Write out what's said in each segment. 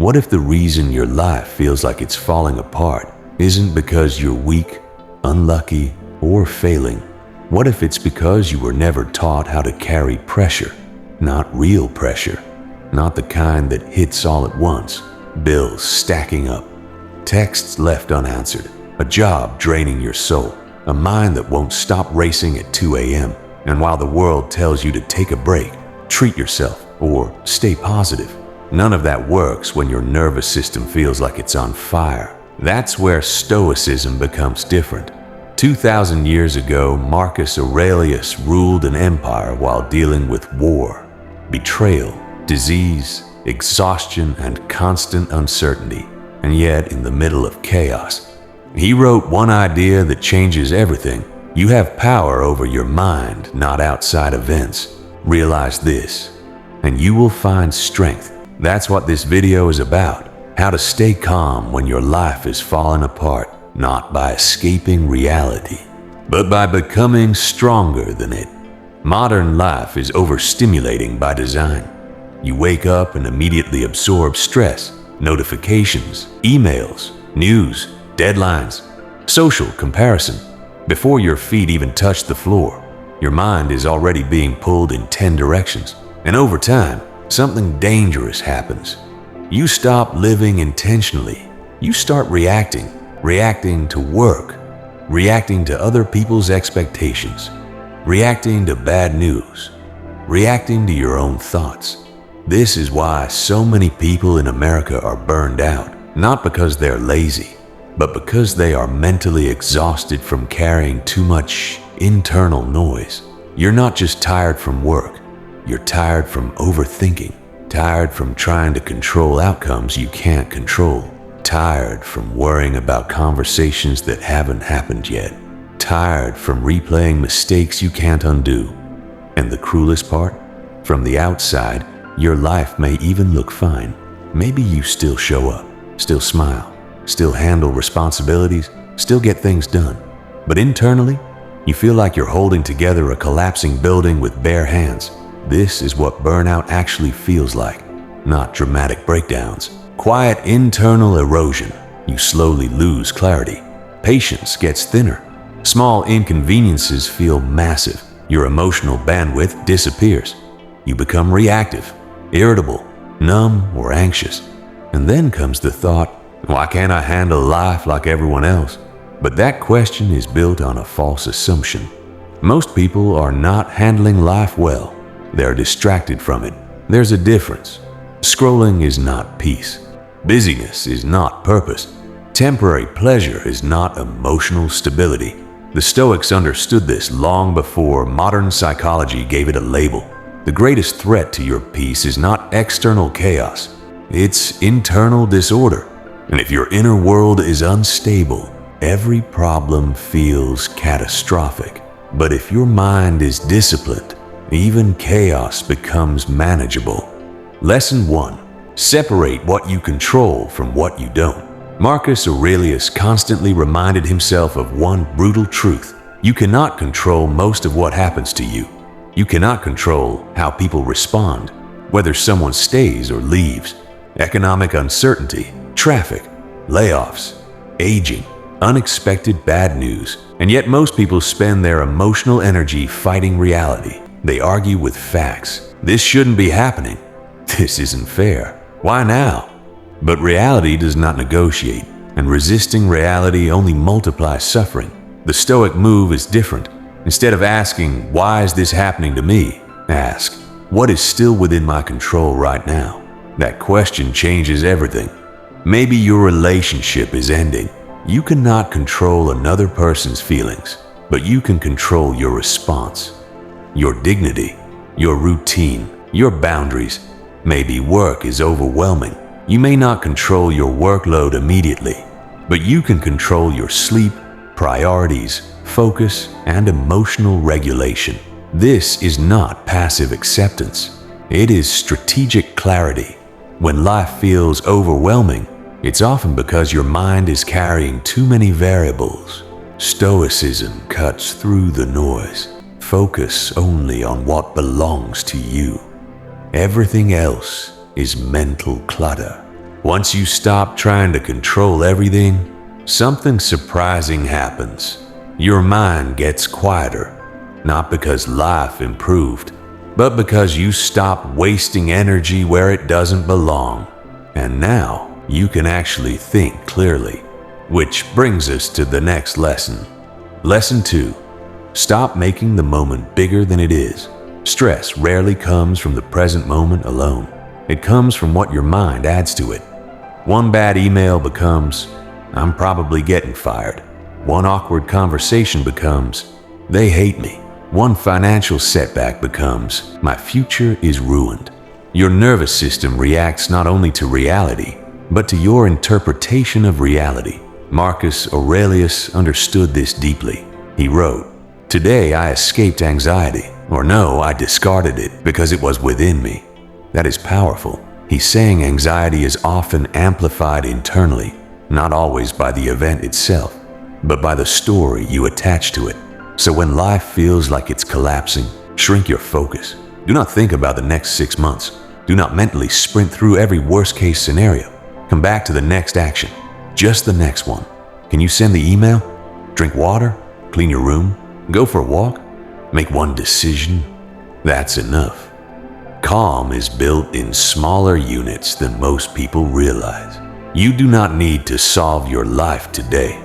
What if the reason your life feels like it's falling apart isn't because you're weak, unlucky, or failing? What if it's because you were never taught how to carry pressure? Not real pressure, not the kind that hits all at once, bills stacking up, texts left unanswered, a job draining your soul, a mind that won't stop racing at 2 a.m. And while the world tells you to take a break, treat yourself, or stay positive, none of that works when your nervous system feels like it's on fire. That's where Stoicism becomes different. 2,000 years ago, Marcus Aurelius ruled an empire while dealing with war, betrayal, disease, exhaustion, and constant uncertainty. And yet, in the middle of chaos, he wrote one idea that changes everything. You have power over your mind, not outside events. Realize this, and you will find strength. That's what this video is about. How to stay calm when your life is falling apart, not by escaping reality, but by becoming stronger than it. Modern life is overstimulating by design. You wake up and immediately absorb stress, notifications, emails, news, deadlines, social comparison. Before your feet even touch the floor, your mind is already being pulled in 10 directions. And over time, something dangerous happens. You stop living intentionally. You start reacting to work, reacting to other people's expectations, reacting to bad news, reacting to your own thoughts. This is why so many people in America are burned out, not because they're lazy, but because they are mentally exhausted from carrying too much internal noise. You're not just tired from work, you're tired from overthinking, tired from trying to control outcomes you can't control, tired from worrying about conversations that haven't happened yet, tired from replaying mistakes you can't undo. And the cruelest part? From the outside, your life may even look fine. Maybe you still show up, still smile, still handle responsibilities, still get things done. But internally, you feel like you're holding together a collapsing building with bare hands. This is what burnout actually feels like, not dramatic breakdowns. Quiet internal erosion. You slowly lose clarity. Patience gets thinner. Small inconveniences feel massive. Your emotional bandwidth disappears. You become reactive, irritable, numb, or anxious. And then comes the thought, why can't I handle life like everyone else? But that question is built on a false assumption. Most people are not handling life well. They're distracted from it. There's a difference. Scrolling is not peace. Busyness is not purpose. Temporary pleasure is not emotional stability. The Stoics understood this long before modern psychology gave it a label. The greatest threat to your peace is not external chaos. It's internal disorder. And if your inner world is unstable, every problem feels catastrophic. But if your mind is disciplined, even chaos becomes manageable. Lesson 1. Separate what you control from what you don't. Marcus Aurelius constantly reminded himself of one brutal truth. You cannot control most of what happens to you. You cannot control how people respond, whether someone stays or leaves. Economic uncertainty, traffic, layoffs, aging, unexpected bad news. And yet most people spend their emotional energy fighting reality. They argue with facts. This shouldn't be happening. This isn't fair. Why now? But reality does not negotiate, and resisting reality only multiplies suffering. The Stoic move is different. Instead of asking, why is this happening to me? Ask, what is still within my control right now? That question changes everything. Maybe your relationship is ending. You cannot control another person's feelings, but you can control your response, your dignity, your routine, your boundaries. Maybe work is overwhelming. You may not control your workload immediately, but you can control your sleep, priorities, focus, and emotional regulation. This is not passive acceptance. It is strategic clarity. When life feels overwhelming, it's often because your mind is carrying too many variables. Stoicism cuts through the noise. Focus only on what belongs to you. Everything else is mental clutter. Once you stop trying to control everything, something surprising happens. Your mind gets quieter, not because life improved, but because you stop wasting energy where it doesn't belong. And now you can actually think clearly, which brings us to the next lesson. Lesson 2. Stop making the moment bigger than it is. Stress rarely comes from the present moment alone. It comes from what your mind adds to it. One bad email becomes, "I'm probably getting fired." One awkward conversation becomes, "They hate me." One financial setback becomes, "My future is ruined." Your nervous system reacts not only to reality, but to your interpretation of reality. Marcus Aurelius understood this deeply. He wrote, "Today I escaped anxiety," or "No, I discarded it because it was within me." That is powerful. He's saying anxiety is often amplified internally, not always by the event itself, but by the story you attach to it. So when life feels like it's collapsing, shrink your focus. Do not think about the next 6 months. Do not mentally sprint through every worst-case scenario. Come back to the next action, just the next one. Can you send the email? Drink water? Clean your room? Go for a walk? Make one decision? That's enough. Calm is built in smaller units than most people realize. You do not need to solve your life today.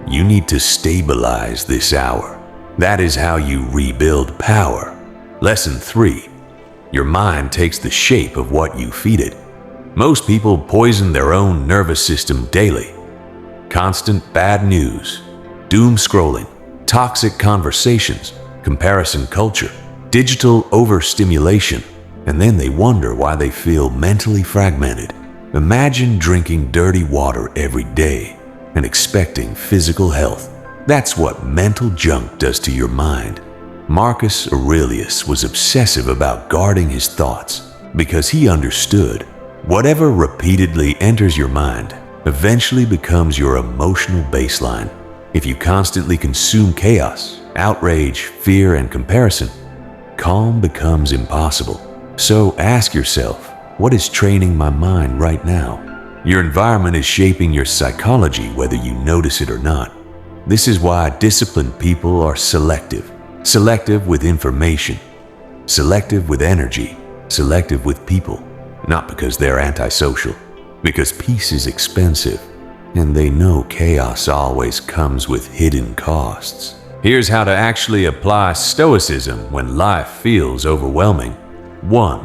You need to stabilize this hour. That is how you rebuild power. Lesson 3. Your mind takes the shape of what you feed it. Most people poison their own nervous system daily. Constant bad news, doom scrolling, toxic conversations, comparison culture, digital overstimulation, and then they wonder why they feel mentally fragmented. Imagine drinking dirty water every day and expecting physical health. That's what mental junk does to your mind. Marcus Aurelius was obsessive about guarding his thoughts because he understood whatever repeatedly enters your mind eventually becomes your emotional baseline. If you constantly consume chaos, outrage, fear, and comparison, calm becomes impossible. So ask yourself, what is training my mind right now? Your environment is shaping your psychology whether you notice it or not. This is why disciplined people are selective. Selective with information, selective with energy, selective with people. Not because they're antisocial, because peace is expensive, and they know chaos always comes with hidden costs. Here's how to actually apply Stoicism when life feels overwhelming. 1.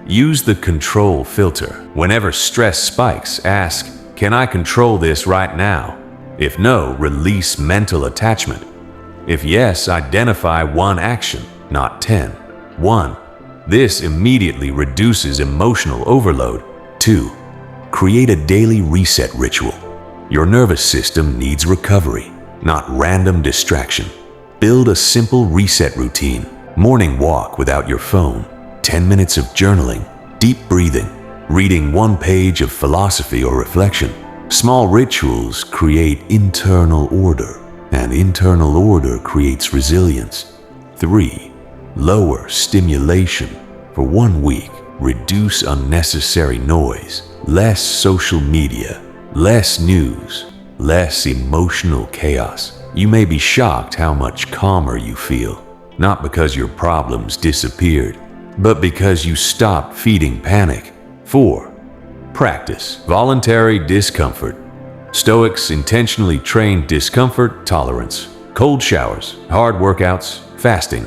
Use the control filter. Whenever stress spikes, ask, "Can I control this right now?" If no, release mental attachment. If yes, identify one action, not 10. 1. This immediately reduces emotional overload. 2. Create a daily reset ritual. Your nervous system needs recovery, not random distraction. Build a simple reset routine. Morning walk without your phone. 10 minutes of journaling, deep breathing, reading one page of philosophy or reflection. Small rituals create internal order, and internal order creates resilience. 3. Lower stimulation. For 1 week, reduce unnecessary noise. Less social media, less news, less emotional chaos. You may be shocked how much calmer you feel, not because your problems disappeared, but because you stopped feeding panic. 4. Practice voluntary discomfort. Stoics intentionally trained discomfort tolerance. Cold showers, hard workouts, fasting.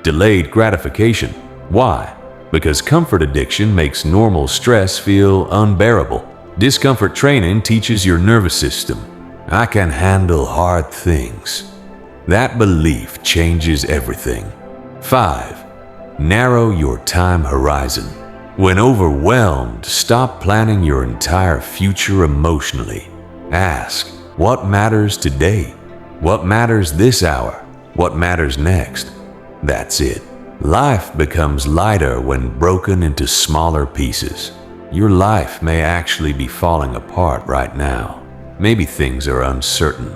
Delayed gratification. Why? Because comfort addiction makes normal stress feel unbearable. Discomfort training teaches your nervous system, "I can handle hard things." That belief changes everything. 5. Narrow your time horizon. When overwhelmed, stop planning your entire future emotionally. Ask, what matters today? What matters this hour? What matters next? That's it. Life becomes lighter when broken into smaller pieces. Your life may actually be falling apart right now. Maybe things are uncertain.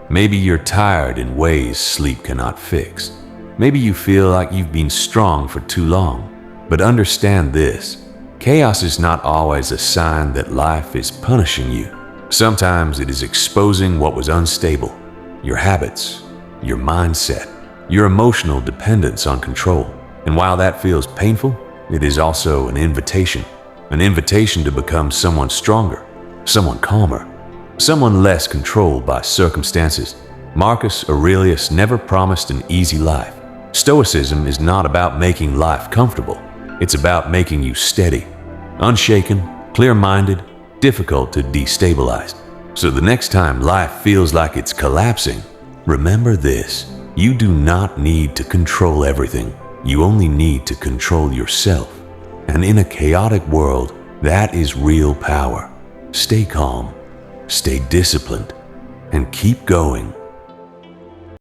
Maybe you're tired in ways sleep cannot fix. Maybe you feel like you've been strong for too long. But understand this, Chaos is not always a sign that life is punishing you. Sometimes it is exposing what was unstable, your habits, your mindset, your emotional dependence on control. And while that feels painful, it is also an invitation to become someone stronger, someone calmer, someone less controlled by circumstances. Marcus Aurelius never promised an easy life. Stoicism is not about making life comfortable. It's about making you steady, unshaken, clear-minded, difficult to destabilize. So the next time life feels like it's collapsing, remember this: you do not need to control everything. You only need to control yourself. And in a chaotic world, that is real power. Stay calm, stay disciplined, and keep going.